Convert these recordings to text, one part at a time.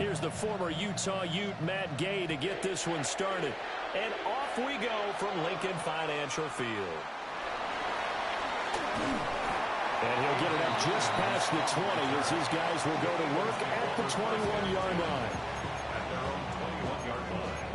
Here's the former Utah Ute, Matt Gay, to get this one started. And off we go from Lincoln Financial Field. And he'll get it up just past the 20 as his guys will go to work at the 21-yard line. At their own 21-yard line.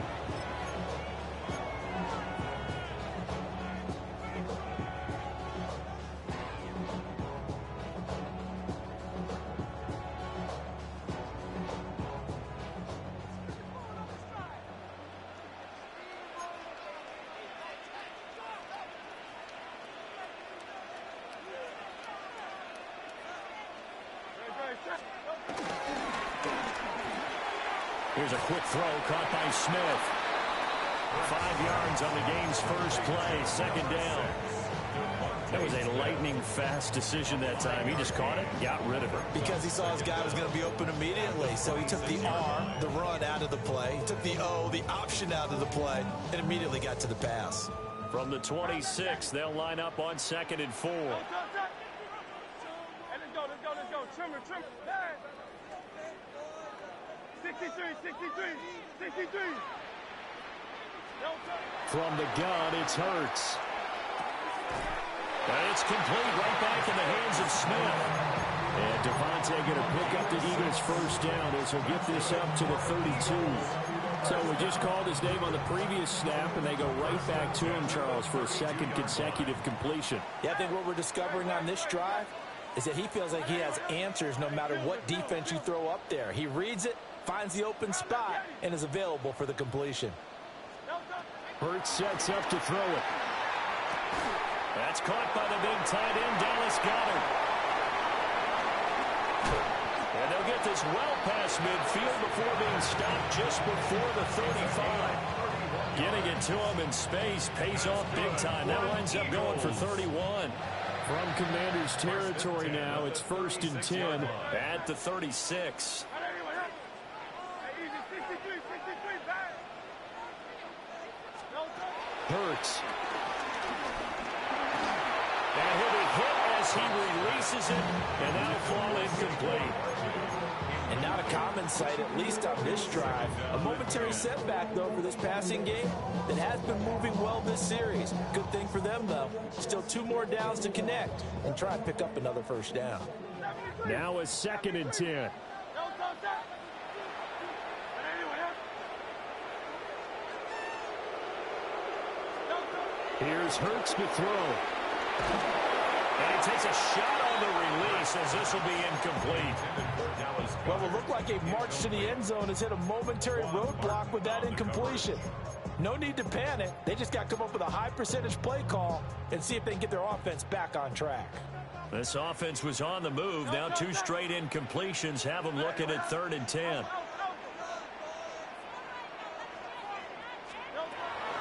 Here's a quick throw caught by Smith. 5 yards on the game's first play, second down. That was a lightning-fast decision that time. He just caught it, got rid of it. Because he saw his guy was going to be open immediately. So he took the R, the run, out of the play. He took the O, the option, out of the play, and immediately got to the pass. From the 26, they'll line up on 2nd and 4. Hey, let's go. Trimmer. 63. From the gun, it's Hurts. And it's complete, right back in the hands of Smith. And Devontae going to pick up the Eagles' first down as he'll get this up to the 32. So we just called his name on the previous snap, and they go right back to him, Charles, for a second consecutive completion. Yeah, I think what we're discovering on this drive is that he feels like he has answers no matter what defense you throw up there. He reads it, finds the open spot, and is available for the completion. Hurts sets up to throw it. That's caught by the big tight end, Dallas Goedert. And they'll get this well past midfield before being stopped just before the 35. Getting it to him in space pays off big time. That winds up going for 31. From Commander's territory now, it's 1st and 10 at the 36. Hurts. And he'll be hit as he releases it, and that'll fall incomplete. And not a common sight, at least on this drive. A momentary setback, though, for this passing game that has been moving well this series. Good thing for them, though. Still 2 more downs to connect and try and pick up another first down. Now a 2nd and 10. Here's Hurts to throw. And he takes a shot on the release as this will be incomplete. Well, it looked like a march to the end zone has hit a momentary roadblock with that incompletion. No need to panic. They just got to come up with a high percentage play call and see if they can get their offense back on track. This offense was on the move. Now 2 straight incompletions have them looking at 3rd and 10.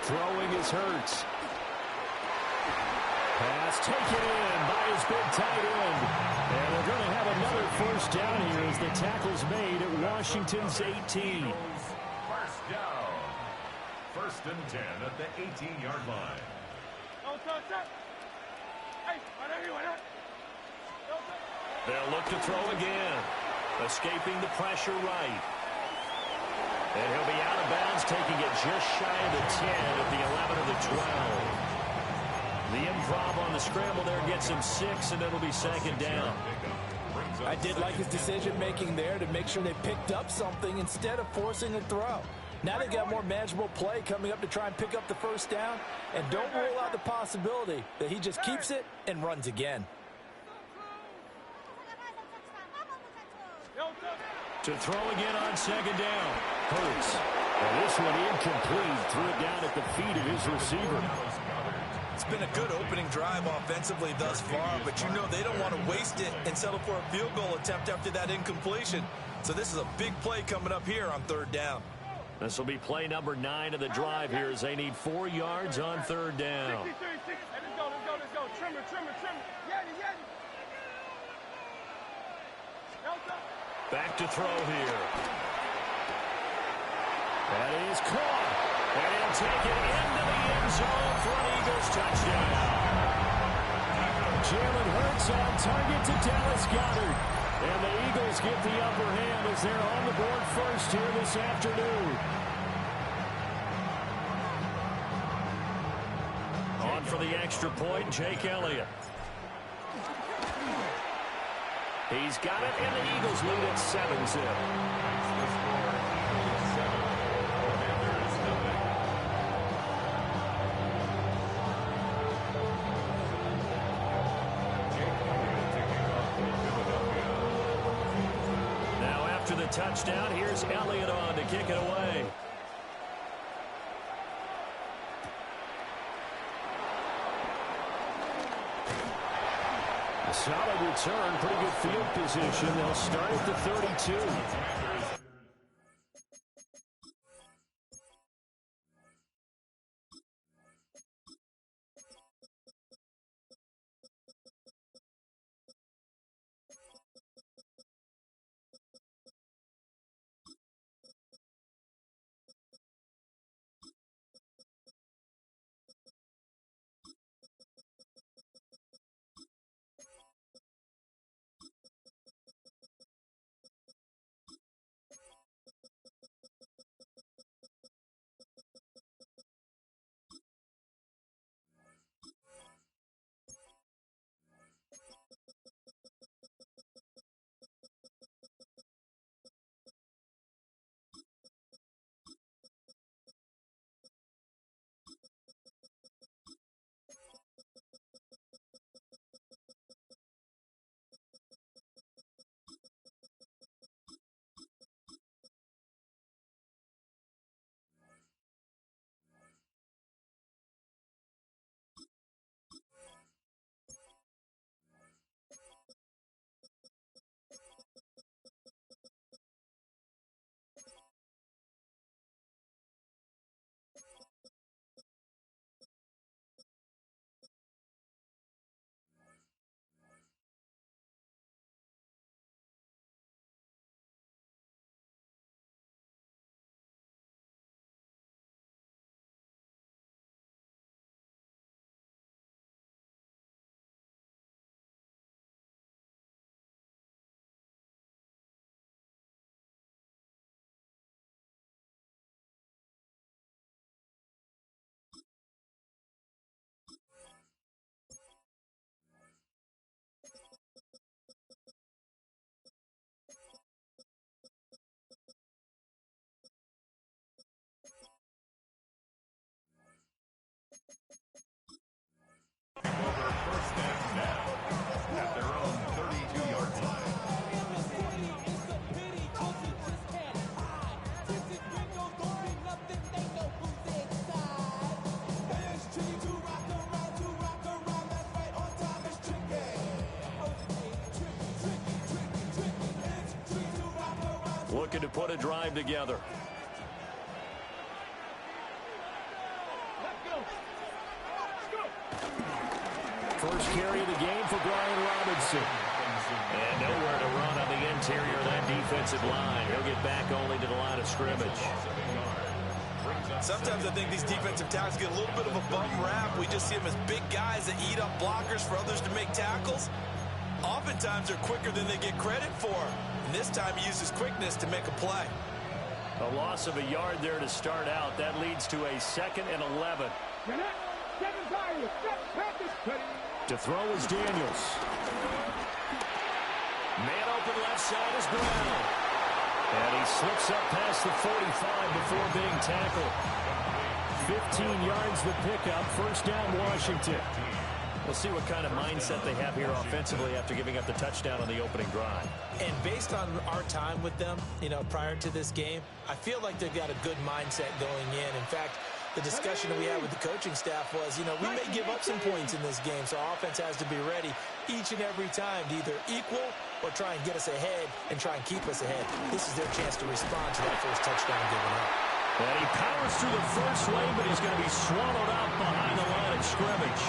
Throwing is Hurts. Pass taken in by his big tight end. And they're going to have another first down here as the tackle's made at Washington's 18. First down. 1st and 10 at the 18-yard line. They'll look to throw again. Escaping the pressure right. And he'll be out of bounds, taking it just shy of the 10 at the 11 of the 12. The improv on the scramble there gets him 6, and it'll be 2nd down. I did like his decision-making there to make sure they picked up something instead of forcing a throw. Now they've got more manageable play coming up to try and pick up the first down, and don't rule out the possibility that he just keeps it and runs again. To throw again on 2nd down. Hurts. And this one incomplete. Threw it down at the feet of his receiver. It's been a good opening drive offensively thus far, but you know they don't want to waste it and settle for a field goal attempt after that incompletion. So this is a big play coming up here on 3rd down. This will be play number 9 of the drive here as they need 4 yards on 3rd down. Let's go. Trimmer. Back to throw here. That is caught. And he'll take it into the end zone for an Eagles touchdown. Jalen Hurts on target to Dallas Goedert. And the Eagles get the upper hand as they're on the board first here this afternoon. On for the extra point, Jake Elliott. He's got it, and the Eagles lead at 7-0. After the touchdown, here's Elliott on to kick it away. A solid return, pretty good field position. They'll start at the 32. Looking to put a drive together. First carry of the game for Brian Robinson. And nowhere to run on the interior of that defensive line. He'll get back only to the line of scrimmage. Sometimes I think these defensive tackles get a little bit of a bum rap. We just see them as big guys that eat up blockers for others to make tackles. Oftentimes they're quicker than they get credit for. And this time he uses quickness to make a play. A loss of a yard there to start out. That leads to a 2nd and 11. To throw is Daniels. Man open left side is Brown. And he slips up past the 45 before being tackled. 15 yards the pickup. First down, Washington. We'll see what kind of mindset they have here offensively after giving up the touchdown on the opening drive. And based on our time with them, prior to this game, I feel like they've got a good mindset going in. In fact, the discussion that we had with the coaching staff was, we may give up some points in this game, so our offense has to be ready each and every time to either equal or try and get us ahead and try and keep us ahead. This is their chance to respond to that first touchdown given up. And he powers through the first lane, but he's going to be swallowed up behind the line of scrimmage.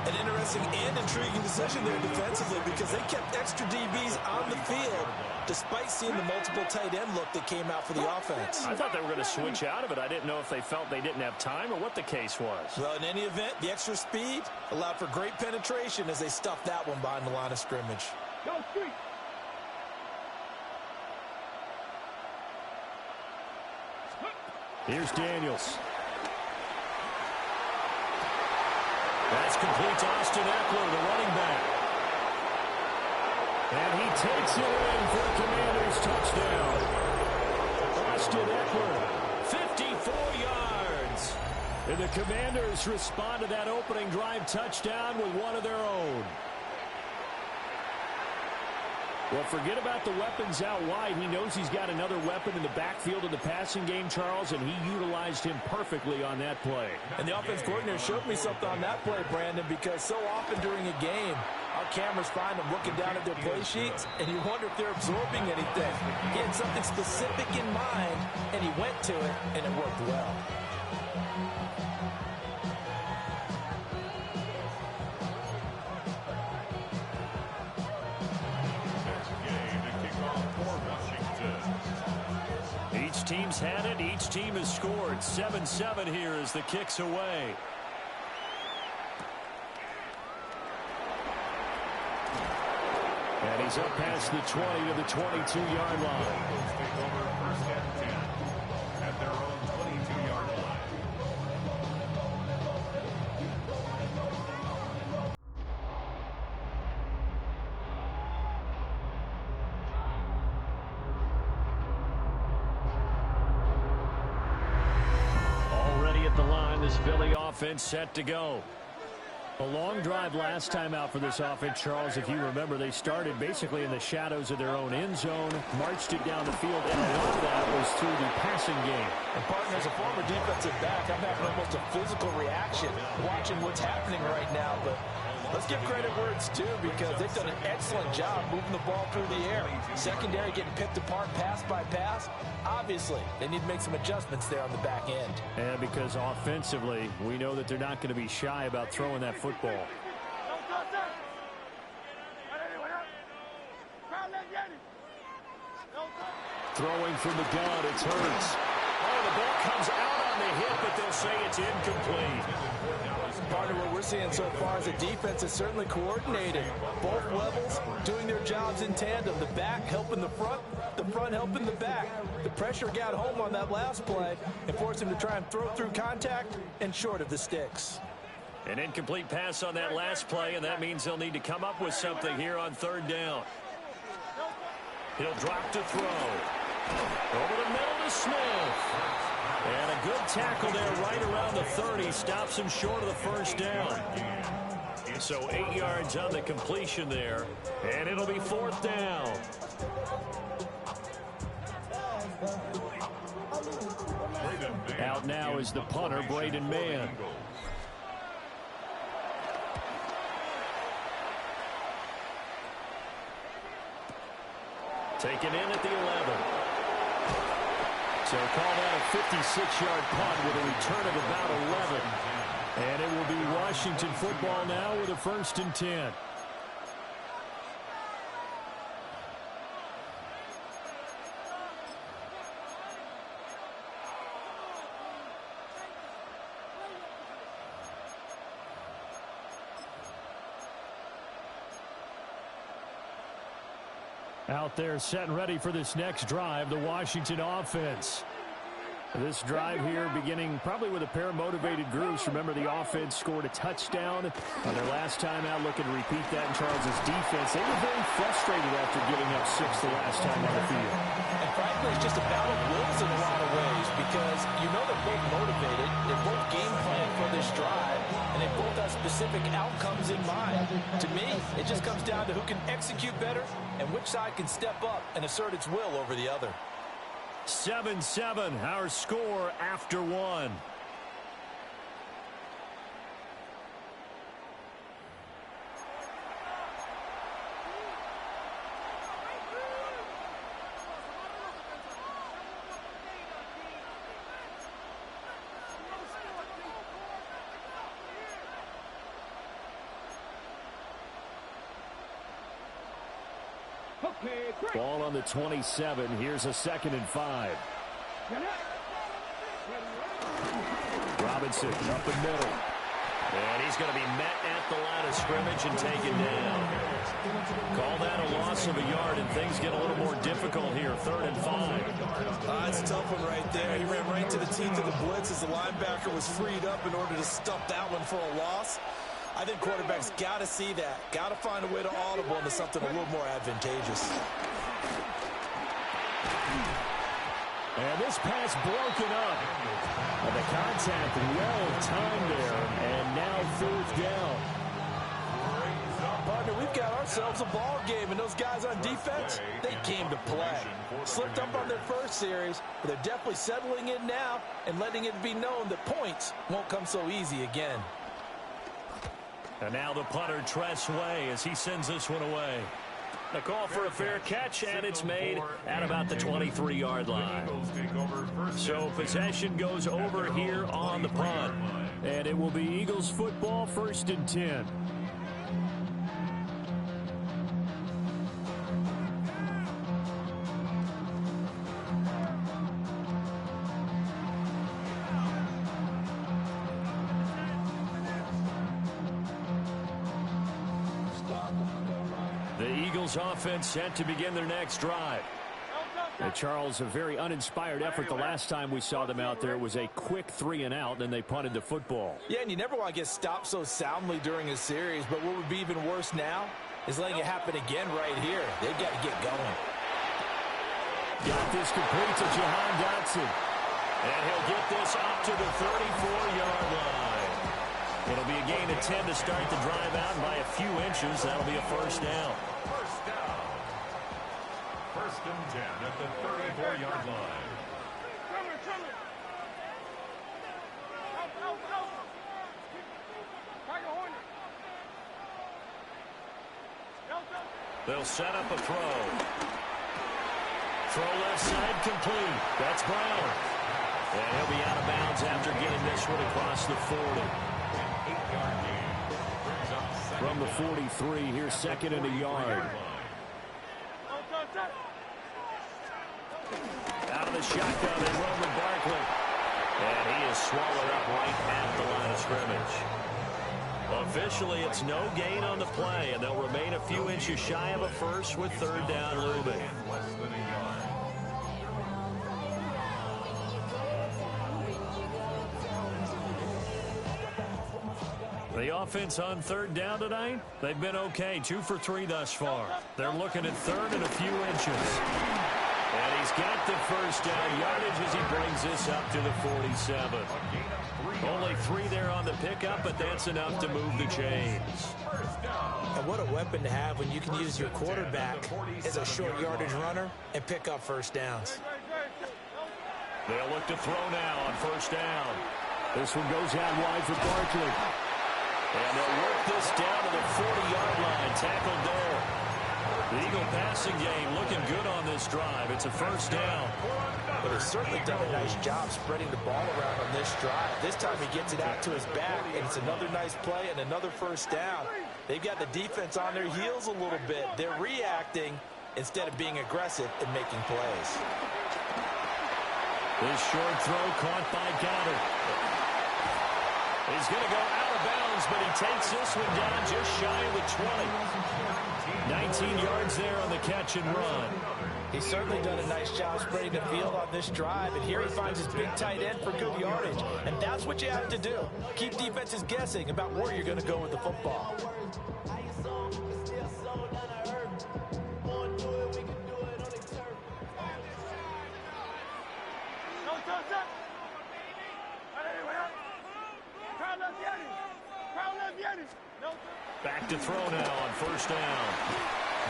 An interesting and intriguing decision there defensively because they kept extra DBs on the field despite seeing the multiple tight end look that came out for the offense. I thought they were going to switch out of it. I didn't know if they felt they didn't have time or what the case was. Well, in any event, the extra speed allowed for great penetration as they stuffed that one behind the line of scrimmage. Go, street. Here's Daniels. That's complete to Austin Eckler, the running back. And he takes it in for a Commanders touchdown. Austin Eckler, 54 yards. and the Commanders respond to that opening drive touchdown with one of their own. Well, forget about the weapons out wide. He knows he's got another weapon in the backfield in the passing game, Charles, and he utilized him perfectly on that play. And the offense coordinator showed me something on that play, Brandon, because so often during a game, our cameras find them looking down at their play sheets, and you wonder if they're absorbing anything. He had something specific in mind, and he went to it, and it worked well. Each team's had it. Each team has scored. 7-7 here as the kick's away. And he's up past the 20 to the 22-yard line. Take over first and 10 at their own 22-yard line. Already at the line, this Philly offense set to go. A long drive last time out for this offense, Charles. If you remember, they started basically in the shadows of their own end zone, marched it down the field, and a lot of that was through the passing game. And, partner, as a former defensive back, I'm having almost a physical reaction watching what's happening right now. But let's give credit where it's due, because they've done an excellent job moving the ball through the air. Secondary getting picked apart pass by pass. Obviously, they need to make some adjustments there on the back end. And because offensively, we know that they're not going to be shy about throwing that football. Throwing from the gun, it's Hurts. Oh, the ball comes out on the hit, but they'll say it's incomplete. Part of what we're seeing so far is the defense is certainly coordinated. Both levels doing their jobs in tandem. The back helping the front helping the back. The pressure got home on that last play and forced him to try and throw through contact and short of the sticks. An incomplete pass on that last play, and that means they'll need to come up with something here on third down. He'll drop to throw. Over the middle to Smith. And a good tackle there right around the 30. Stops him short of the first down. So 8 yards on the completion there. And it'll be fourth down. Out now is the punter, Braden Mann. Taken in at the 11. So call that a 56-yard punt with a return of about 11. And it will be Washington football now with a 1st and 10. Out there set and ready for this next drive, the Washington offense. This drive here beginning probably with a pair of motivated groups. Remember, the offense scored a touchdown on their last time out. Looking to repeat that in Charles's defense. They were very frustrated after giving up 6 the last time on the field. And frankly, it's just a battle of wills in a lot of ways, because you know they're both motivated. They're both game planning for this drive, and they both have specific outcomes in mind. To me, it just comes down to who can execute better and which side can step up and assert its will over the other. 7-7, our score after 1. Ball on the 27. Here's a 2nd and 5. Robinson up the middle. And he's going to be met at the line of scrimmage and taken down. Call that a loss of a yard, and things get a little more difficult here. 3rd and 5. That's a tough one right there. He ran right to the teeth of the blitz as the linebacker was freed up in order to stop that one for a loss. I think quarterbacks got to see that. Got to find a way to audible into something a little more advantageous. And this pass broken up. And the contact well timed there. And now 4th down. Partner, we've got ourselves a ball game, and those guys on defense, they came to play. Slipped up on their first series, but they're definitely settling in now and letting it be known that points won't come so easy again. And now the punter, Tress Way, as he sends this one away. A call for a fair catch, and it's made at about the 23-yard line. So possession goes over here on the punt. And it will be Eagles football, 1st and 10. Offense set to begin their next drive. And Charles, a very uninspired effort the last time we saw them out there. It was a quick 3 and out, then they punted the football. Yeah, and you never want to get stopped so soundly during a series, but what would be even worse now is letting it happen again right here. They've got to get going. Got this complete to Jahan Dotson. And he'll get this up to the 34-yard line. It'll be a gain of 10 to start the drive out, and by a few inches, that'll be a 1st down. 1st and 10 at the 34-yard line. Trimmer. Out. Tiger Hornet. They'll set up a throw. Throw left side complete. That's Brown. And he'll be out of bounds after getting this one across the 40. An 8-yard gain. From the 43, here's 2nd and a yard. Out of the shotgun and Roman Barkley. And he is swallowed up right at the line of scrimmage. Officially, it's no gain on the play, and they'll remain a few inches shy of a first with 3rd down looming. Less than a yard. The offense on 3rd down tonight, they've been okay. 2 for 3 thus far. They're looking at 3rd and a few inches. And he's got the 1st down yardage as he brings this up to the 47. Only 3 there on the pickup, but that's enough to move the chains. And what a weapon to have when you can use your quarterback as a short yardage runner and pick up 1st downs. They'll look to throw now on 1st down. This one goes out wide for Barkley. And they'll work this down to the 40-yard line. Tackled there. The Eagle passing game looking good on this drive. It's a 1st down. But he's certainly done a nice job spreading the ball around on this drive. This time he gets it out to his back, and it's another nice play and another 1st down. They've got the defense on their heels a little bit. They're reacting instead of being aggressive and making plays. This short throw caught by Goddard. He's going to go out of bounds, but he takes this one down just shy of the 20. 19 yards there on the catch and run. He's certainly done a nice job spreading the field on this drive, and here he finds his big tight end for good yardage. And that's what you have to do. Keep defenses guessing about where you're going to go with the football. Back to throw now on 1st down.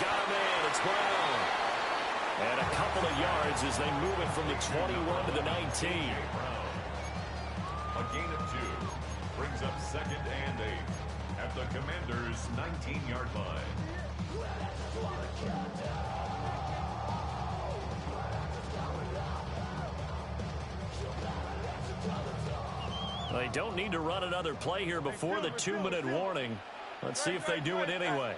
Got him in. It's Brown. And a couple of yards as they move it from the 21 to the 19. A gain of 2 brings up 2nd and 8 at the Commanders' 19-yard line. They don't need to run another play here before the 2-minute warning. Let's see if they do it anyway.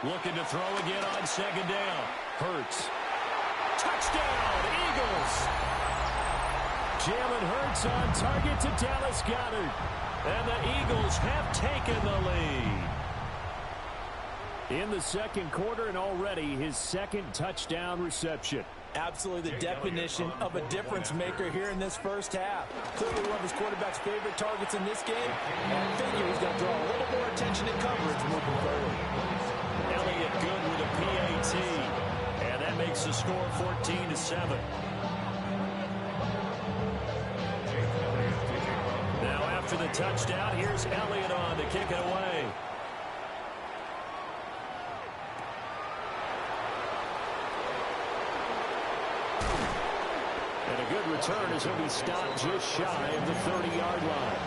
Looking to throw again on second down. Hurts. Touchdown, Eagles. Jalen Hurts on target to Dallas Goedert. And the Eagles have taken the lead. In the second quarter, and already his second touchdown reception. Absolutely the definition of a difference maker here in this first half. Clearly one of his quarterback's favorite targets in this game. And I figure he's going to draw a little more attention and coverage moving forward. Elliott good with a PAT. And that makes the score 14-7. Now after the touchdown, here's Elliott on to kick it away. And a good return as he'll be stopped just shy of the 30-yard line.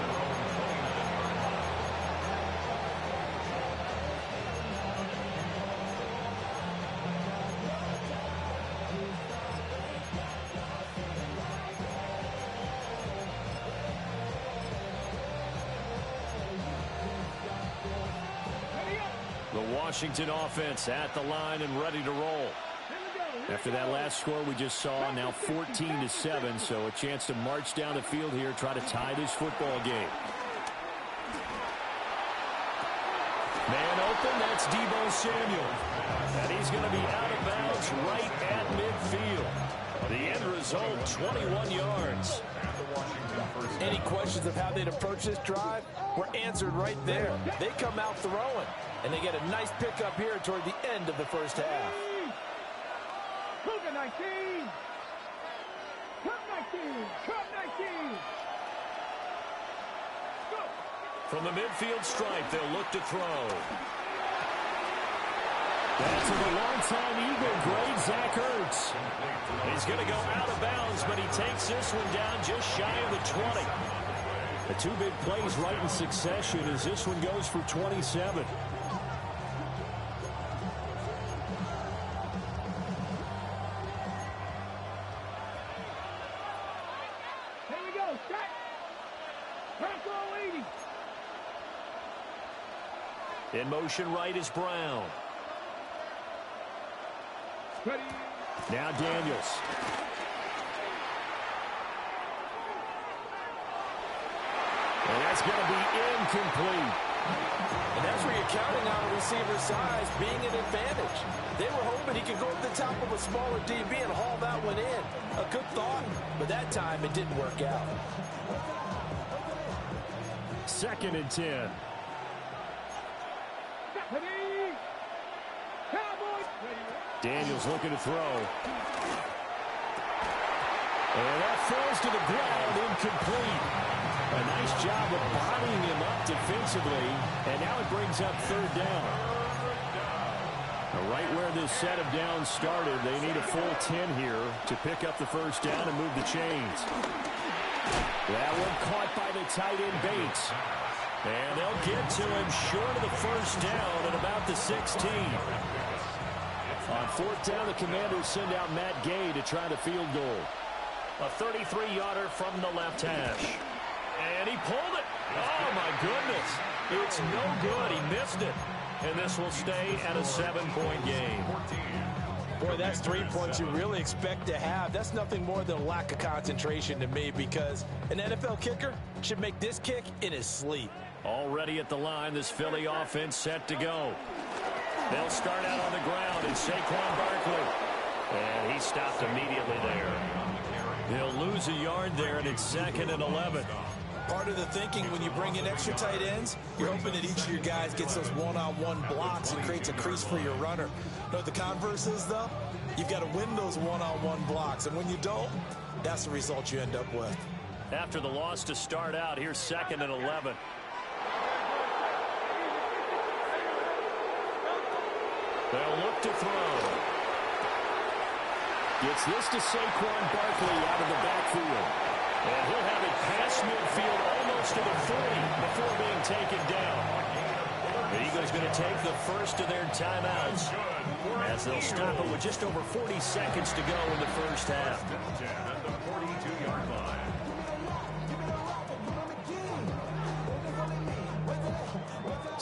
The Washington offense at the line and ready to roll. After that last score we just saw, now 14-7, so a chance to march down the field here, try to tie this football game. Man open, that's Deebo Samuel. And he's going to be out of bounds right at midfield. The end result, 21 yards. Any questions of how they'd approach this drive were answered right there. They come out throwing, and they get a nice pickup here toward the end of the first half. 19. Cut 19. Cut 19. Go. From the midfield stripe, they'll look to throw. That's to the longtime Eagle, great Zach Ertz. He's going to go out of bounds, but he takes this one down just shy of the 20. The two big plays right in succession as this one goes for 27. In motion right is Brown. Ready. Now Daniels. And that's going to be incomplete. And that's where you're counting on a receiver's size being an advantage. They were hoping he could go over the top of a smaller DB and haul that one in. A good thought, but that time it didn't work out. 2nd and 10. Daniels looking to throw. And that falls to the ground, incomplete. A nice job of bodying him up defensively, and now it brings up 3rd down. Right where this set of downs started, they need a full 10 here to pick up the 1st down and move the chains. That one caught by the tight end Bates. And they'll get to him short of the 1st down at about the 16. On 4th down, the Commanders send out Matt Gay to try the field goal. A 33-yarder from the left hash. And he pulled it. Oh, my goodness. It's no good. He missed it. And this will stay at a 7-point game. Boy, that's 3 points you really expect to have. That's nothing more than a lack of concentration to me, because an NFL kicker should make this kick in his sleep. Already at the line, this Philly offense set to go. They'll start out on the ground, and Saquon Barkley. And he stopped immediately there. He'll lose a yard there, and it's 2nd and 11. Part of the thinking when you bring in extra tight ends, you're hoping that each of your guys gets those one-on-one blocks and creates a crease for your runner. You know what the converse is, though? You've got to win those one-on-one blocks, and when you don't, that's the result you end up with. After the loss to start out, here's 2nd and 11. They'll look to throw. Gets this to Saquon Barkley out of the backfield. And he'll have it past midfield almost to the 40 before being taken down. The Eagles going to take the first of their timeouts as they'll stop it with just over 40 seconds to go in the first half. At the 42-yard line.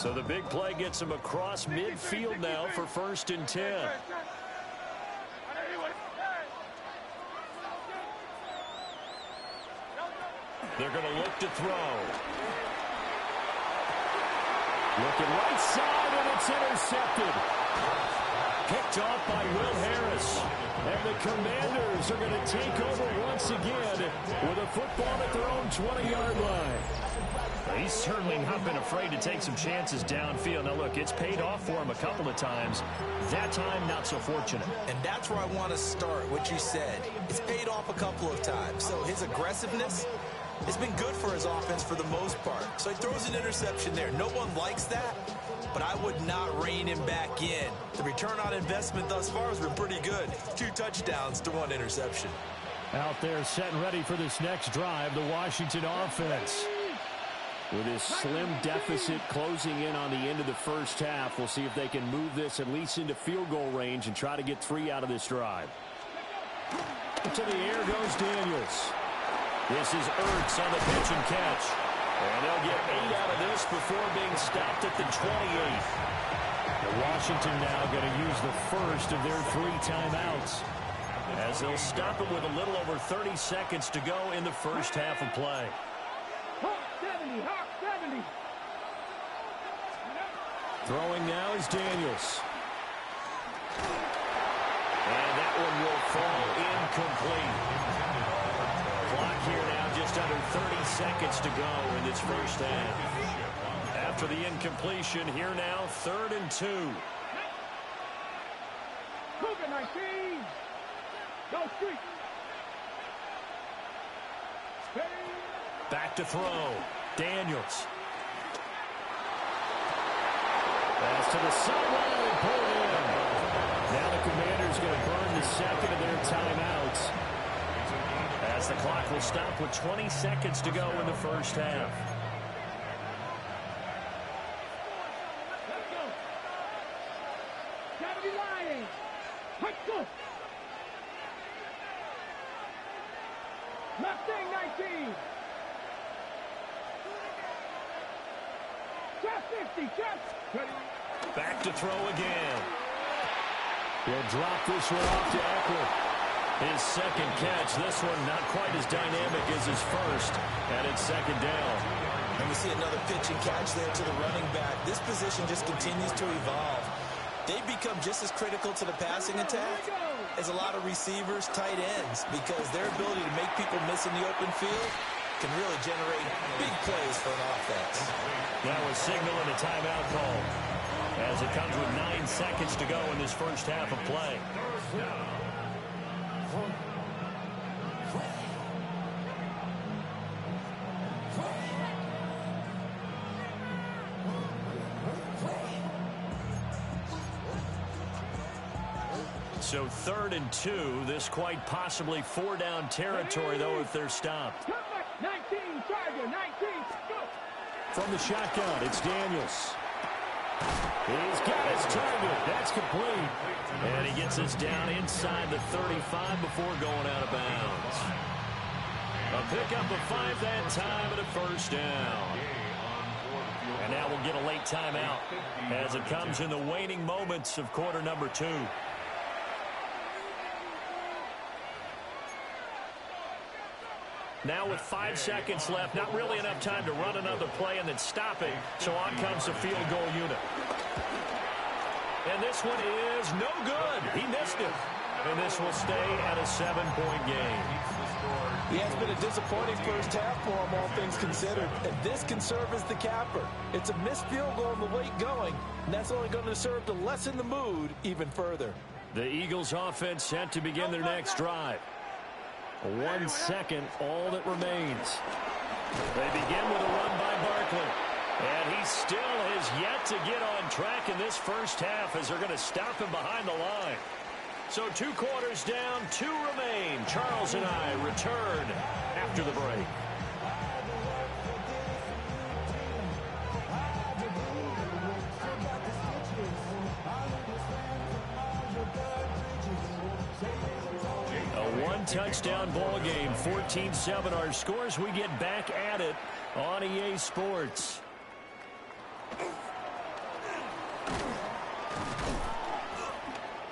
So the big play gets him across midfield now for 1st and 10. They're going to look to throw. Looking right side, and it's intercepted. Picked off by Will Harris. And the Commanders are going to take over once again with a football at their own 20-yard line. He's certainly not been afraid to take some chances downfield. Now, look, it's paid off for him a couple of times. That time, not so fortunate. And that's where I want to start, what you said. It's paid off a couple of times. So his aggressiveness has been good for his offense for the most part. So he throws an interception there. No one likes that, but I would not rein him back in. The return on investment thus far has been pretty good. 2 touchdowns to 1 interception. Out there set and ready for this next drive, the Washington offense. With his slim deficit closing in on the end of the first half, we'll see if they can move this at least into field goal range and try to get 3 out of this drive. To the air goes Daniels. This is Ertz on the pitch and catch. And they'll get 8 out of this before being stopped at the 28. Washington now going to use the first of their 3 timeouts, as they'll stop it with a little over 30 seconds to go in the first half of play. Hawk 70, Hawk 70. Throwing now is Daniels. And that one will fall incomplete. Clock here now just under 30 seconds to go in this first half. After the incompletion, here now, 3rd and 2. Cougar 19. Go street. Back to throw. Daniels. Pass to the sideline and pulled in. Now the Commanders going to burn the second of their timeouts, As the clock will stop with 20 seconds to go in the first half. Let's go. 70 Lions. Let's go. Mustang 19. Shot 50. Shot. Back to throw again. He'll drop this one off to Eckler. His second catch. This one not quite as dynamic as his first. And it's 2nd down. And we see another pitch and catch there to the running back. This position just continues to evolve. They become just as critical to the passing attack as a lot of receivers, tight ends, because their ability to make people miss in the open field can really generate big plays for an offense. That was signaling a timeout call, as it comes with 9 seconds to go in this first half of play. So 3rd and 2. This quite possibly 4-down territory, though, if they're stopped. 19, Charger, 19, go. From the shotgun, it's Daniels. He's got his target. That's complete. And he gets us down inside the 35 before going out of bounds. A pickup of 5 that time and a 1st down. And now we'll get a late timeout as it comes in the waning moments of quarter number 2. Now with 5 seconds left, not really enough time to run another play and then stop it. So on comes the field goal unit. And this one is no good. He missed it. And this will stay at a 7-point game. Yeah, it's been a disappointing first half for him, all things considered. And this can serve as the capper. It's a missed field goal in the late going, and that's only going to serve to lessen the mood even further. The Eagles offense set to begin their next drive. 1 second, all that remains. They begin with a run by Barkley. And he still has yet to get on track in this first half, as they're going to stop him behind the line. So 2 quarters down, 2 remain. Charles and I return after the break. A 1-touchdown ball game, 14-7 our scores. We get back at it on EA Sports.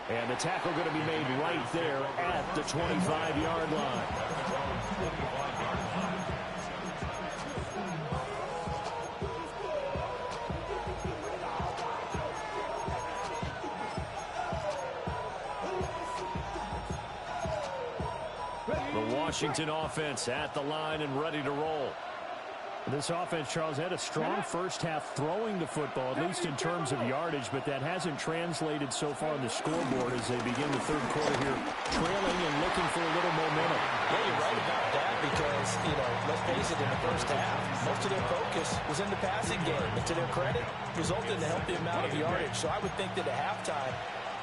And the tackle going to be made right there at the 25-yard line. The Washington offense at the line and ready to roll. This offense, Charles, had a strong first half throwing the football, at least in terms of yardage, but that hasn't translated so far on the scoreboard as they begin the third quarter here, trailing and looking for a little momentum. Yeah, you're right about that because, let's face it, in the first half, most of their focus was in the passing game. And to their credit, resulted in a healthy amount of yardage. So I would think that at halftime,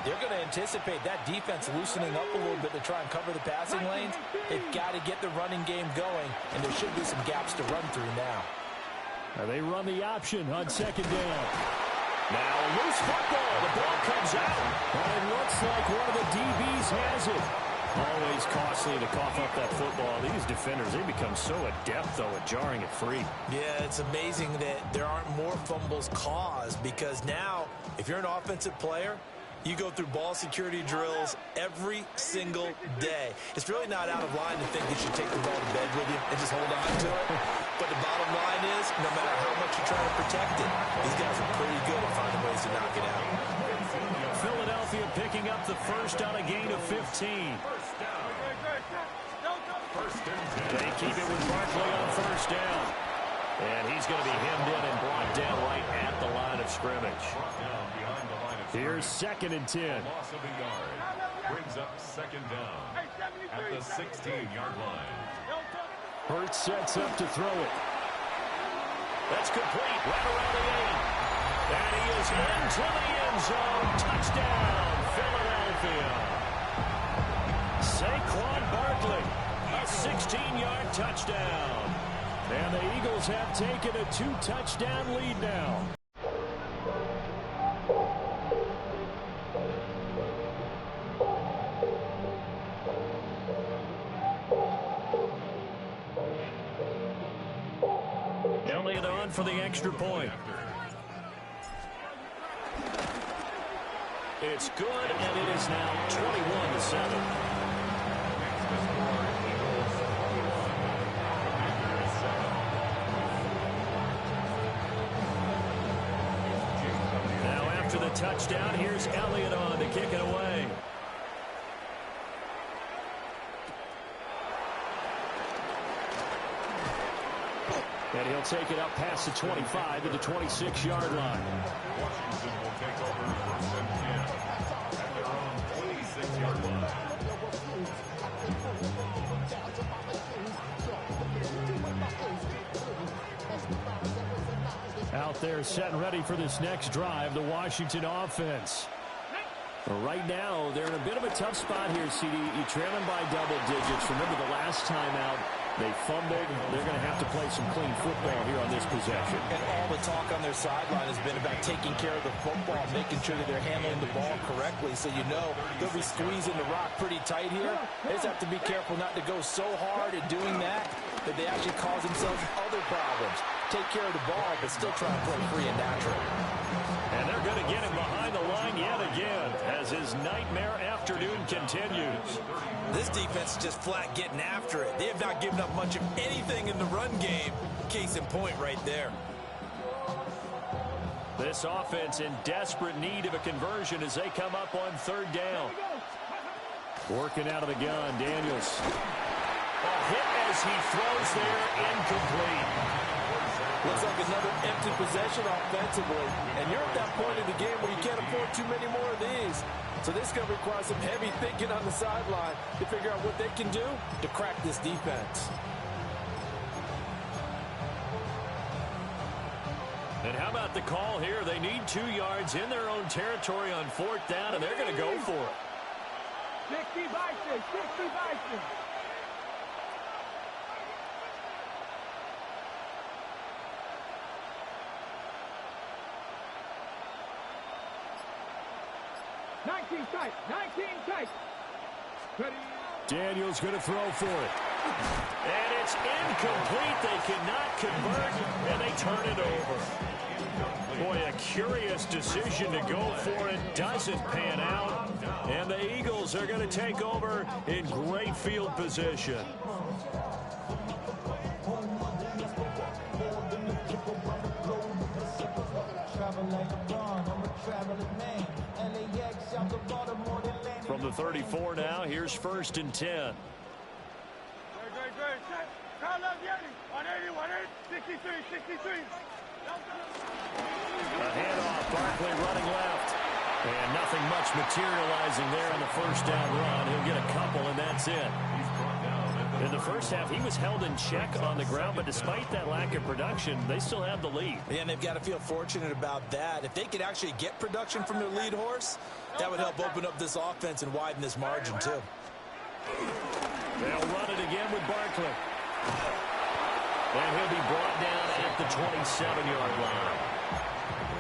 they're going to anticipate that defense loosening up a little bit to try and cover the passing lanes. They've got to get the running game going, and there should be some gaps to run through now. They run the option on second down. Now a loose football. The ball comes out. And it looks like one of the DBs has it. Always costly to cough up that football. These defenders, they become so adept, though, at jarring it free. Yeah, it's amazing that there aren't more fumbles caused because now, if you're an offensive player, you go through ball security drills every single day. It's really not out of line to think you should take the ball to bed with you and just hold on to it. But the bottom line is, no matter how much you're trying to protect it, these guys are pretty good at finding ways to knock it out. Philadelphia picking up the first on a gain of 15. They keep it with Barkley on first down. And he's going to be hemmed in and brought down right at the line of scrimmage. Here's second and 10. Loss of a yard. Brings up second down at the 16-yard line. Hurts sets up to throw it. That's complete right around the 8. And he is into the end zone. Touchdown, Philadelphia. Saquon Barkley, a 16-yard touchdown. And the Eagles have taken a 2-touchdown lead now. Elliott on for the extra point. It's good, and it is now 21-7. After the touchdown, here's Elliott on to kick it away. And he'll take it up past the 25 to the 26-yard line. Washington will take over first and 10 at their own 26-yard line. Out there set and ready for this next drive, the Washington offense. Right now, they're in a bit of a tough spot here, CD. You're trailing by double digits. Remember the last time out, they fumbled. They're going to have to play some clean football here on this possession. And all the talk on their sideline has been about taking care of the football, making sure that they're handling the ball correctly. So you know they'll be squeezing the rock pretty tight here. They just have to be careful not to go so hard at doing that they actually cause themselves other problems. Take care of the ball, but still try to play free and natural. And they're going to get him behind the line yet again as his nightmare afternoon continues. This defense is just flat getting after it. They have not given up much of anything in the run game. Case in point right there. This offense in desperate need of a conversion as they come up on third down. Working out of the gun, Daniels. A hit as he throws there, incomplete. Looks like another empty possession offensively. And you're at that point in the game where you can't afford too many more of these. So this is going to require some heavy thinking on the sideline to figure out what they can do to crack this defense. And how about the call here? They need 2 yards in their own territory on fourth down, and they're going to go for it. 60 Bison, 60 Bison. Nineteen tight. Ready. Daniels going to throw for it. And it's incomplete. They cannot convert, and they turn it over. Boy, a curious decision to go for it. Doesn't pan out. And the Eagles are going to take over in great field position. From the 34 now, here's 1st and 10. A handoff, Barkley running left. And nothing much materializing there on the first down run. He'll get a couple, and that's it. In the first half, he was held in check on the ground, but despite that lack of production, they still have the lead. Yeah, and they've got to feel fortunate about that. If they could actually get production from their lead horse, that would help open up this offense and widen this margin, too. They'll run it again with Barkley. And he'll be brought down at the 27-yard line.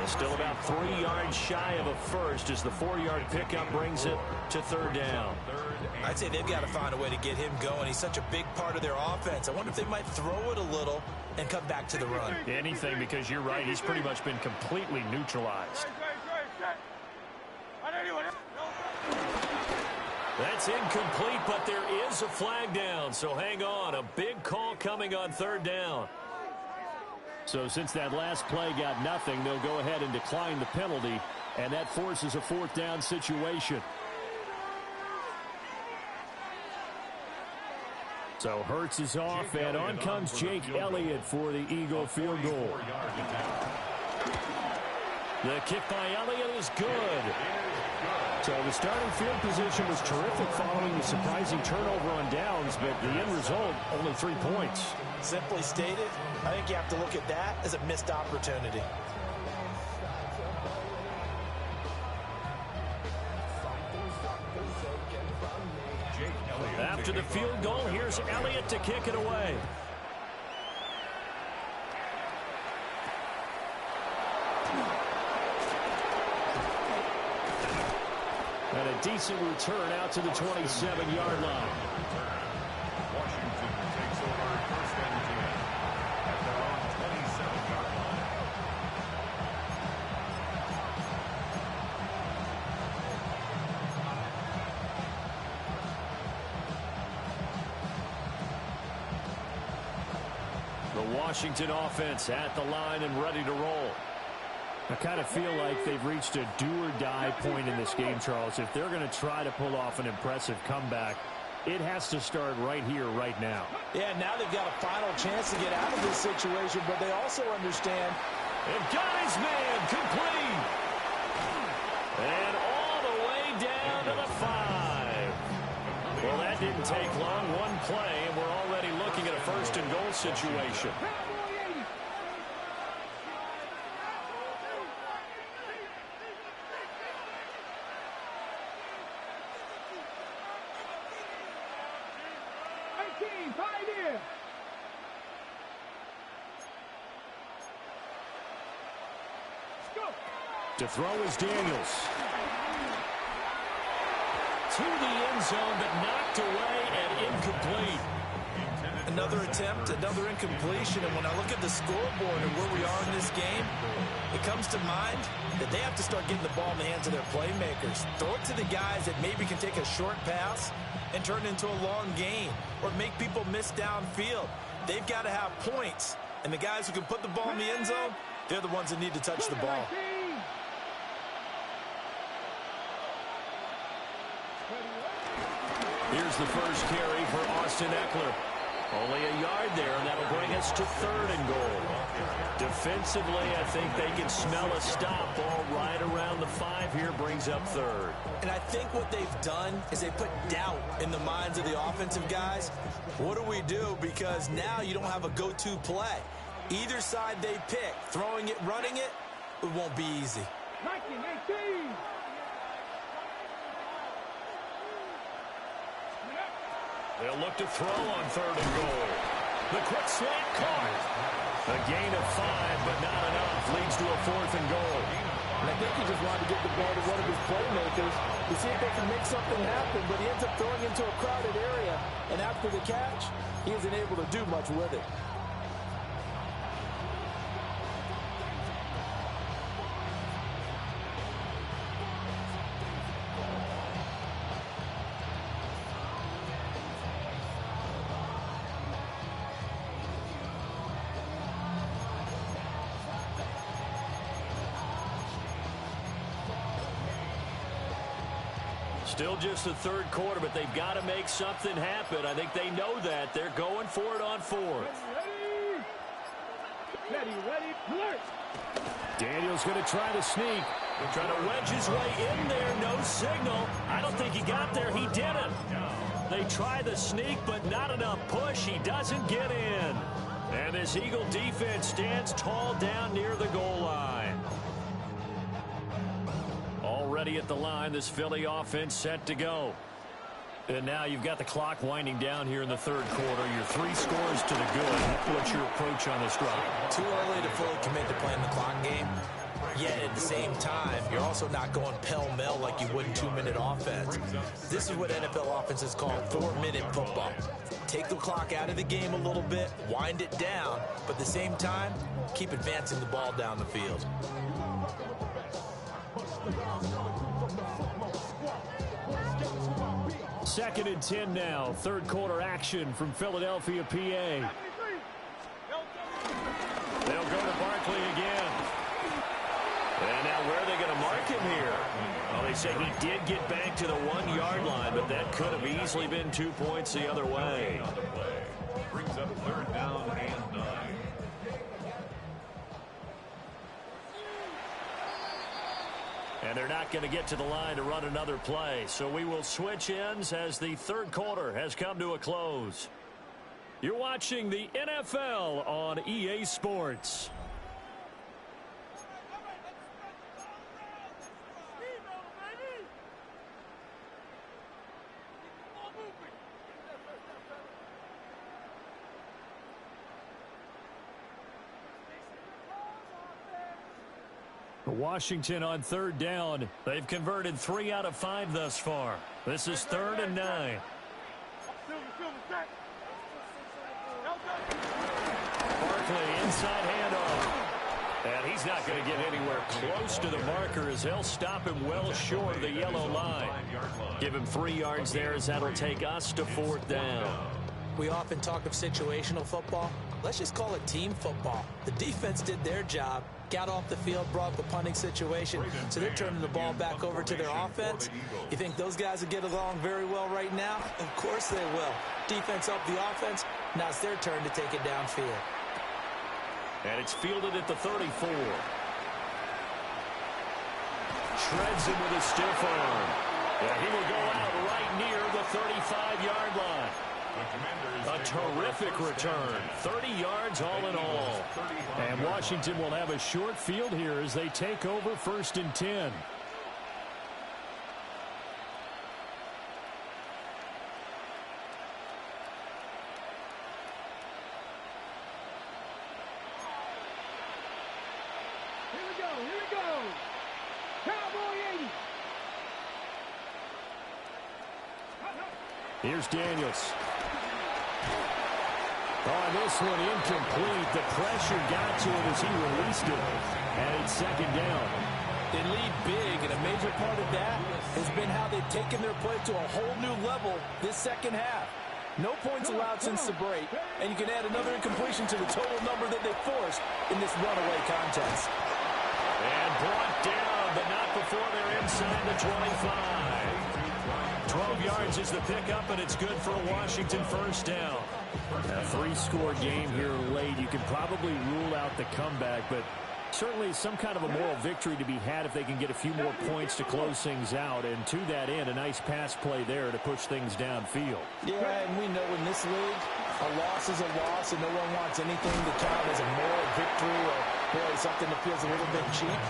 Still about 3 yards shy of a first as the 4-yard pickup brings it to 3rd down. I'd say they've got to find a way to get him going. He's such a big part of their offense. I wonder if they might throw it a little and come back to the run. Anything, because you're right. He's pretty much been completely neutralized. That's incomplete, but there is a flag down. So hang on. A big call coming on 3rd down. So since that last play got nothing, they'll go ahead and decline the penalty, and that forces a 4th down situation. So Hurts is off, and on comes Jake Elliott for the Eagle field goal. The kick by Elliott is good. So the starting field position was terrific following the surprising turnover on downs, but the end result, only 3 points. Simply stated, I think you have to look at that as a missed opportunity. After the field goal, here's Elliott to kick it away. And a decent return out to the 27-yard line. Washington takes over 1st and 10 at their own 27-yard line. The Washington offense at the line and ready to roll. I kind of feel like they've reached a do-or-die point in this game, Charles. If they're going to try to pull off an impressive comeback, it has to start right here, right now. Yeah, now they've got a final chance to get out of this situation, but they also understand. They've got his man complete. And all the way down to the 5. Well, that didn't take long. One play, and we're already looking at a 1st and goal situation. To throw is Daniels. To the end zone, but knocked away and incomplete. Another attempt, another incompletion, and when I look at the scoreboard and where we are in this game, it comes to mind that they have to start getting the ball in the hands of their playmakers. Throw it to the guys that maybe can take a short pass and turn it into a long gain or make people miss downfield. They've got to have points, and the guys who can put the ball in the end zone, they're the ones that need to touch the ball. Here's the first carry for Austin Eckler. Only a yard there, and that'll bring us to 3rd and goal. Defensively, I think they can smell a stop. Ball right around the 5 here brings up 3rd. And I think what they've done is they put doubt in the minds of the offensive guys. What do we do? Because now you don't have a go-to play. Either side they pick, throwing it, running it, it won't be easy. 19-18. They'll look to throw on 3rd and goal. The quick slant caught. A gain of 5, but not enough. Leads to a 4th and goal. And I think he just wanted to get the ball to one of his playmakers to see if they can make something happen, but he ends up throwing into a crowded area, and after the catch, he isn't able to do much with it. Still just the third quarter, but they've got to make something happen. I think they know that. They're going for it on fourth. Ready, alert! Daniel's going to try to sneak. Trying to wedge his way in there. No signal. I don't think he got there. He didn't. They try the sneak, but not enough push. He doesn't get in. And this Eagle defense stands tall down near the goal line. Already at the line, this Philly offense set to go. And now you've got the clock winding down here in the third quarter. Your 3 scores to the good. What's your approach on this drive? Too early to fully commit to playing the clock game. Yet at the same time, you're also not going pell-mell like you would in 2-minute offense. This is what NFL offenses call 4-minute football. Take the clock out of the game a little bit, wind it down, but at the same time, keep advancing the ball down the field. Second and 10 now. Third quarter action from Philadelphia, PA. They'll go to Barkley again. And now where are they going to mark him here? Well, they say he did get back to the 1-yard line, but that could have easily been 2 points the other way. Brings up third down and 9. And they're not going to get to the line to run another play. So we will switch ends as the third quarter has come to a close. You're watching the NFL on EA Sports. Washington on third down. They've converted 3 out of 5 thus far. This is 3rd and 9. Barkley inside handoff. And he's not going to get anywhere close to the marker as they'll stop him well short of the yellow line. Give him 3 yards there as that'll take us to 4th down. We often talk of situational football. Let's just call it team football. The defense did their job, got off the field, brought the punting situation, so they're turning the ball back over to their offense. You think those guys will get along very well right now? Of course they will. Defense up the offense. Now it's their turn to take it downfield. And it's fielded at the 34. Shreds him with a stiff arm. And he will go out right near the 35-yard line. A terrific return. 30 yards all in all. And Washington will have a short field here as they take over 1st and 10. Here we go. Cowboy 80. Here's Daniels. On this one, incomplete. The pressure got to him as he released it. And it's 2nd down. They lead big, and a major part of that has been how they've taken their play to a whole new level this second half. No points allowed since the break, and you can add another incompletion to the total number that they forced in this runaway contest. And brought down, but not before they're inside the 25. 12 yards is the pickup, and it's good for a Washington 1st down. A 3-score game here late. You can probably rule out the comeback, but certainly some kind of a moral victory to be had if they can get a few more points to close things out. And to that end, a nice pass play there to push things downfield. Yeah, and we know in this league, a loss is a loss, and no one wants anything to count as a moral victory or boy, something that feels a little bit cheap.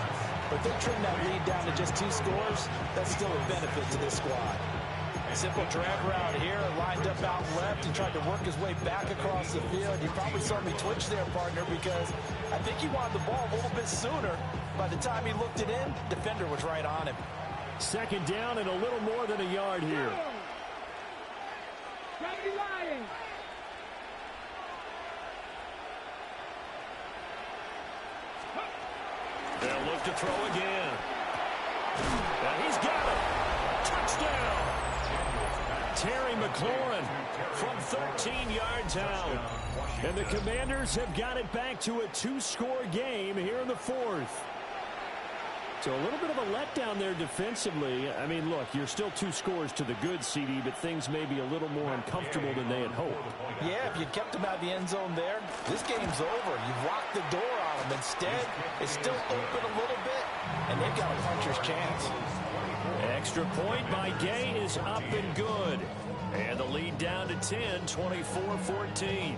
But they're trimming that lead down to just 2 scores. That's still a benefit to this squad. Simple drag route here, lined up out left and tried to work his way back across the field. You probably saw me twitch there, partner, because I think he wanted the ball a little bit sooner. By the time he looked it in, defender was right on him. Second down and a little more than a yard here. They'll look to throw again. And he's got it. Touchdown. Terry McLaurin from 13 yards out. And the Commanders have got it back to a 2-score game here in the fourth. So a little bit of a letdown there defensively. I mean, look, you're still 2 scores to the good, CD, but things may be a little more uncomfortable than they had hoped. Yeah, if you kept them out of the end zone there, this game's over. You've locked the door on them. Instead, it's still open a little bit, and they've got a puncher's chance. Extra point by Gay is up and good. And the lead down to 10, 24-14.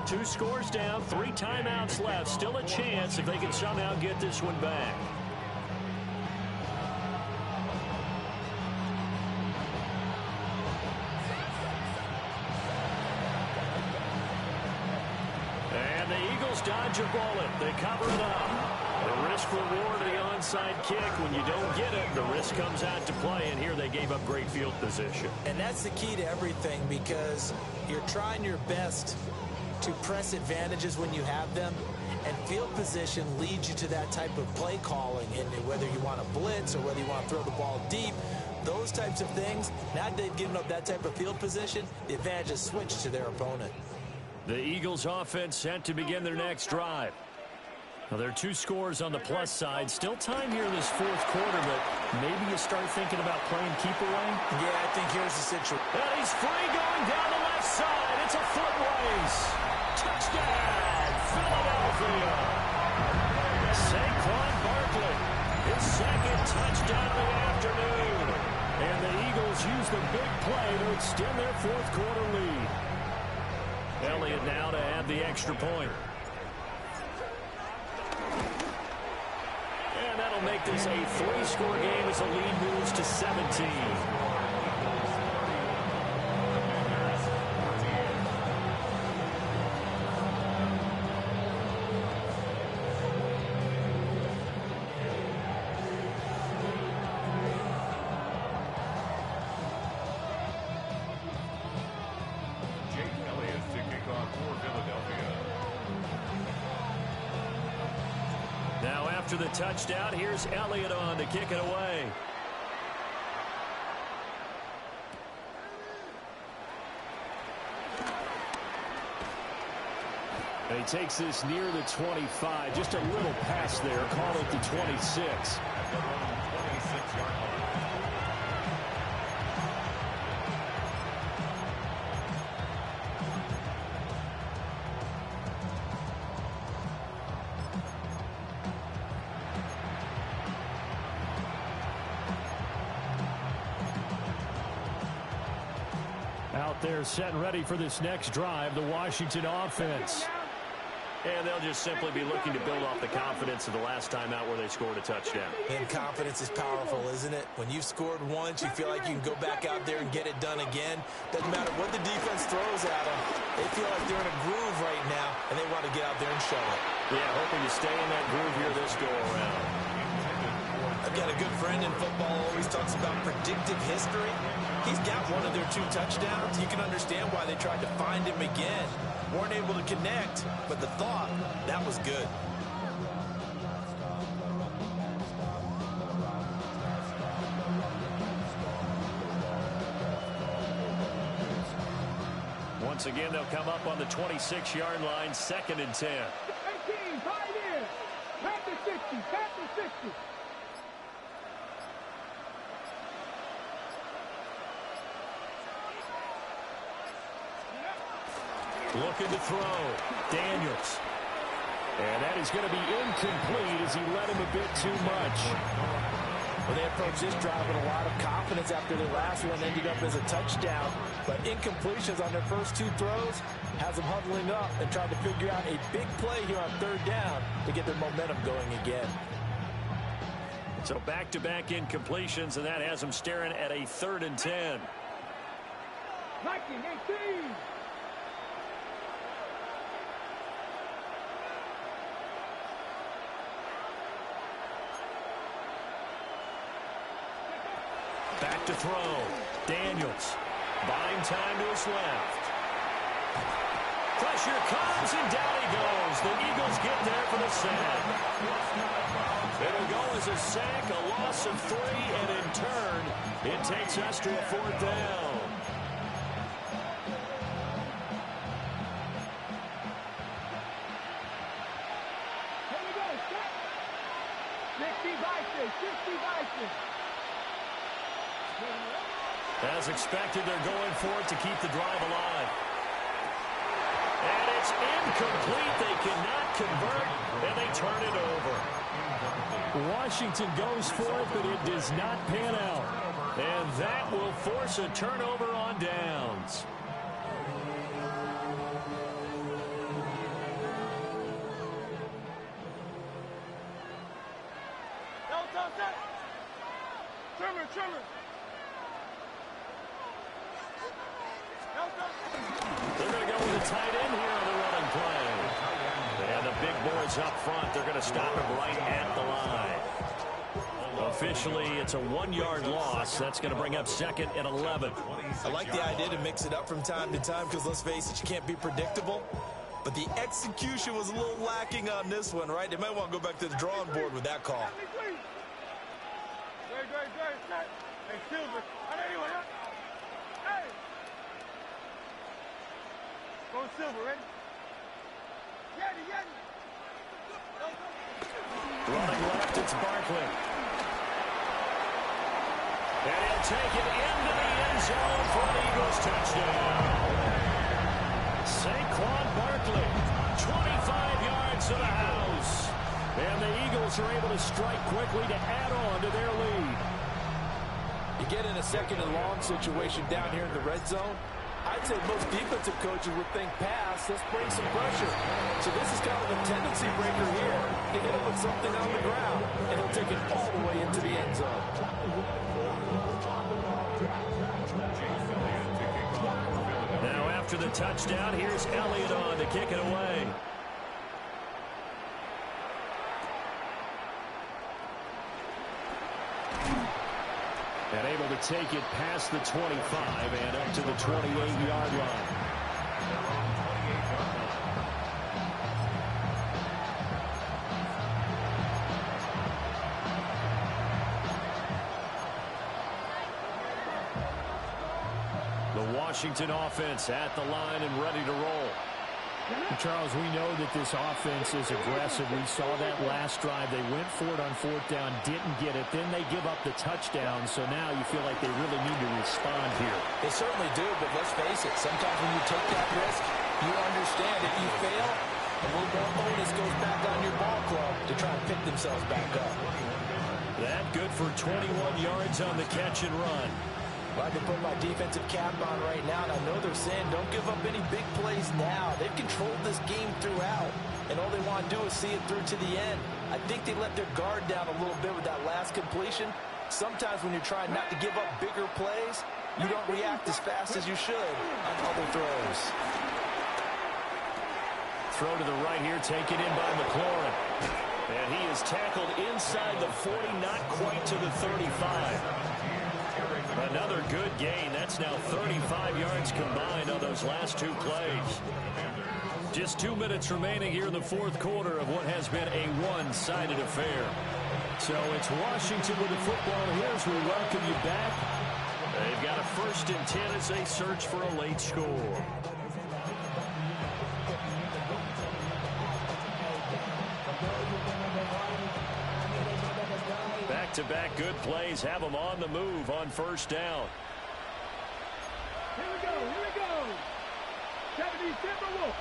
Two scores down, 3 timeouts left. Still a chance if they can somehow get this one back. And the Eagles dodge a bullet. They cover it up. The risk reward of the onside kick. When you don't get it, the risk comes out to play. And here they gave up great field position. And that's the key to everything, because you're trying your best to press advantages when you have them, and field position leads you to that type of play calling. And whether you want to blitz or whether you want to throw the ball deep, those types of things, now that they've given up that type of field position, the advantage is switched to their opponent. The Eagles offense set to begin their next drive. Well, there are 2 scores on the plus side. Still time here in this fourth quarter, but maybe you start thinking about playing keep away. Yeah, I think here's the situation. And he's free going down the left side. It's a foot race. Touchdown, Philadelphia. Saquon Barkley, his second touchdown of the afternoon. And the Eagles use the big play to extend their fourth quarter lead. Elliott now to add the extra point. And that'll make this a 3-score game as the lead moves to 17. Now after the touchdown, here's Elliott on to kick it away. And he takes this near the 25. Just a little pass there. Call it the 26. Out there set and ready for this next drive, the Washington offense. And they'll just simply be looking to build off the confidence of the last time out where they scored a touchdown. And confidence is powerful, isn't it? When you've scored once, you feel like you can go back out there and get it done again. Doesn't matter what the defense throws at them. They feel like they're in a groove right now, and they want to get out there and show it. Yeah, hoping to stay in that groove here this go-around. I've got a good friend in football who always talks about predictive history. He's got one of their 2 touchdowns. You can understand why they tried to find him again. Weren't able to connect, but the thought, that was good. Once again, they'll come up on the 26-yard line, 2nd and 10. 18, 5 in. Back to 60, back to 60. Looking to throw. Daniels. And that is going to be incomplete as he led him a bit too much. Well, they approached this drive with a lot of confidence after their last one ended up as a touchdown. But incompletions on their first two throws has them huddling up and trying to figure out a big play here on third down to get their momentum going again. So back-to-back incompletions, and that has them staring at a 3rd and 10. 19-18. Back to throw. Daniels. Buying time to his left. Pressure comes, and down he goes. The Eagles get there for the sack. It'll go as a sack, a loss of 3, and in turn, it takes us to a 4th down. Here we go. Set. 60 Vikings. As expected, they're going for it to keep the drive alive. And it's incomplete. They cannot convert, and they turn it over. Washington goes for it, but it does not pan out. And that will force a turnover on downs. Trimmer. They're going to go with a tight end here on the running play. And the big boys up front, they're going to stop him right at the line. Officially, it's a 1-yard loss. That's going to bring up 2nd and 11. I like the idea to mix it up from time to time because, let's face it, you can't be predictable. But the execution was a little lacking on this one, right? They might want to go back to the drawing board with that call. Great. Hey, Silver. Hey. Go Silver, ready? Yeti. Running left, it's Barkley. And he'll take it into the end zone for an Eagles touchdown. Saquon Barkley, 25 yards to the house. And the Eagles are able to strike quickly to add on to their lead. You get in a 2nd and long situation down here in the red zone. I'd say most defensive coaches would think pass, let's bring some pressure. So this is kind of a tendency breaker here to hit him with something on the ground, and he'll take it all the way into the end zone. Now after the touchdown, here's Elliott on to kick it away. And able to take it past the 25 and up to the 28-yard line. The Washington offense at the line and ready to roll. Charles, we know that this offense is aggressive. We saw that last drive. They went for it on 4th down, didn't get it. Then they give up the touchdown. So now you feel like they really need to respond here. They certainly do, but let's face it. Sometimes when you take that risk, you understand if you fail, a little more onus goes back on your ball club to try and pick themselves back up. That good for 21 yards on the catch and run. Well, I can put my defensive cap on right now, and I know they're saying don't give up any big plays now. They've controlled this game throughout, and all they want to do is see it through to the end. I think they let their guard down a little bit with that last completion. Sometimes when you're trying not to give up bigger plays, you don't react as fast as you should on other throws. Throw to the right here, taken in by McLaurin. And he is tackled inside the 40, not quite to the 35. Another good gain. That's now 35 yards combined on those last 2 plays. Just 2 minutes remaining here in the 4th quarter of what has been a one-sided affair. So it's Washington with the football here as we welcome you back. They've got a 1st and 10 as they search for a late score. Back-to-back good plays have them on the move on 1st down. Here we go. 70 Timberwolves.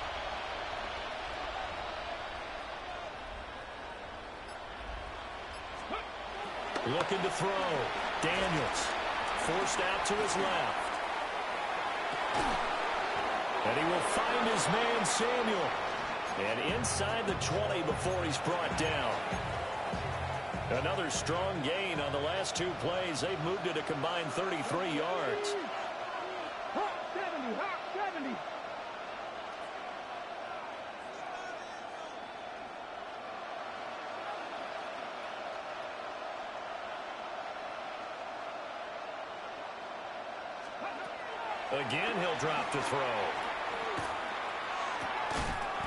Looking to throw. Daniels forced out to his left. And he will find his man, Samuel. And inside the 20 before he's brought down. Another strong gain on the last two plays. They've moved it a combined 33 yards. Hot 70, hot 70. Again, he'll drop to throw.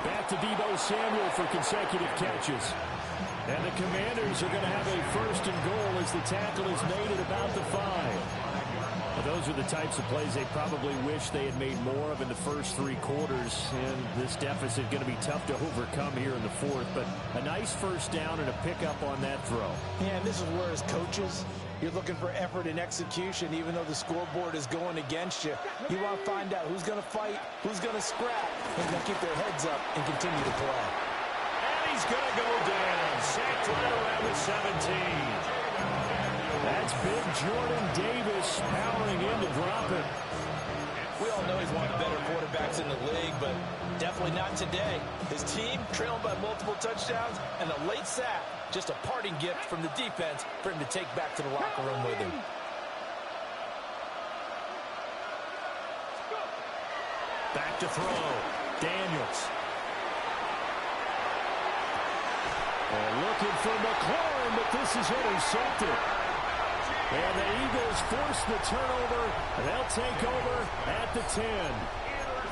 Back to Deebo Samuel for consecutive catches. And the Commanders are going to have a first and goal as the tackle is made at about the 5. Well, those are the types of plays they probably wish they had made more of in the first 3 quarters. And this deficit going to be tough to overcome here in the 4th. But a nice first down and a pickup on that throw. Yeah, and this is where as coaches, you're looking for effort and execution, even though the scoreboard is going against you. You want to find out who's going to fight, who's going to scrap, who's going to keep their heads up and continue to play. And he's going to go down. Sacked right around the 17. That's big Jordan Davis powering in to drop it. We all know he's one of the better quarterbacks in the league, but definitely not today. His team trailing by multiple touchdowns, and a late sack, just a parting gift from the defense for him to take back to the locker room with him. Back to throw. Daniels. And looking for McLaurin, but this is intercepted. And the Eagles force the turnover. They'll take over at the 10.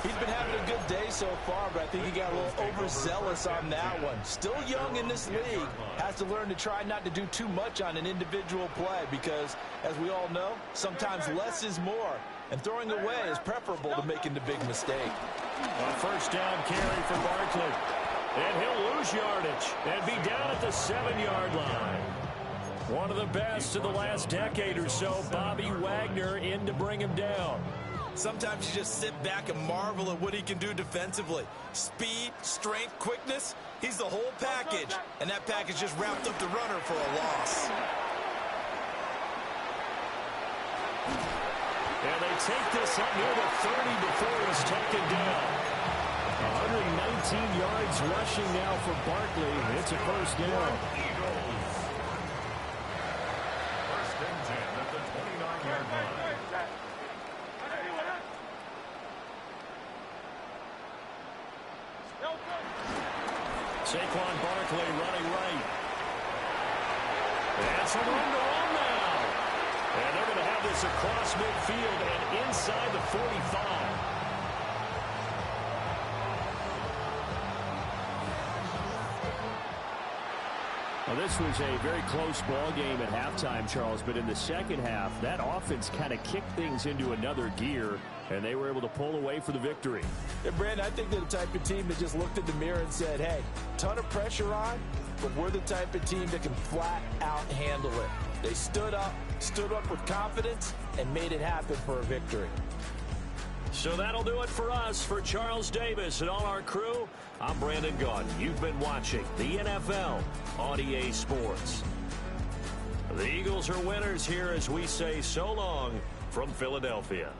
He's been having a good day so far, but I think he got a little overzealous on that one. Still young in this league. Has to learn to try not to do too much on an individual play because, as we all know, sometimes less is more. And throwing away is preferable to making the big mistake. A first down carry for Barkley. And he'll lose yardage and be down at the 7-yard line. One of the best of the last decade or so, Bobby Wagner in to bring him down. Sometimes you just sit back and marvel at what he can do defensively. Speed, strength, quickness, he's the whole package. And that package just wrapped up the runner for a loss. And they take this up near the 30 before he's taken down. 119 yards rushing now for Barkley. It's a first down. First and 10 at the 29-yard line. Saquon Barkley running right. That's a run to home now. And they're going to have this across midfield and inside the 45. Well, this was a very close ball game at halftime, Charles, but in the second half, that offense kind of kicked things into another gear, and they were able to pull away for the victory. Yeah, Brandon, I think they're the type of team that just looked in the mirror and said, hey, ton of pressure on, but we're the type of team that can flat out handle it. They stood up with confidence, and made it happen for a victory. So that'll do it for us. For Charles Davis and all our crew, I'm Brandon Gaudin. You've been watching the NFL on EA Sports. The Eagles are winners here as we say so long from Philadelphia.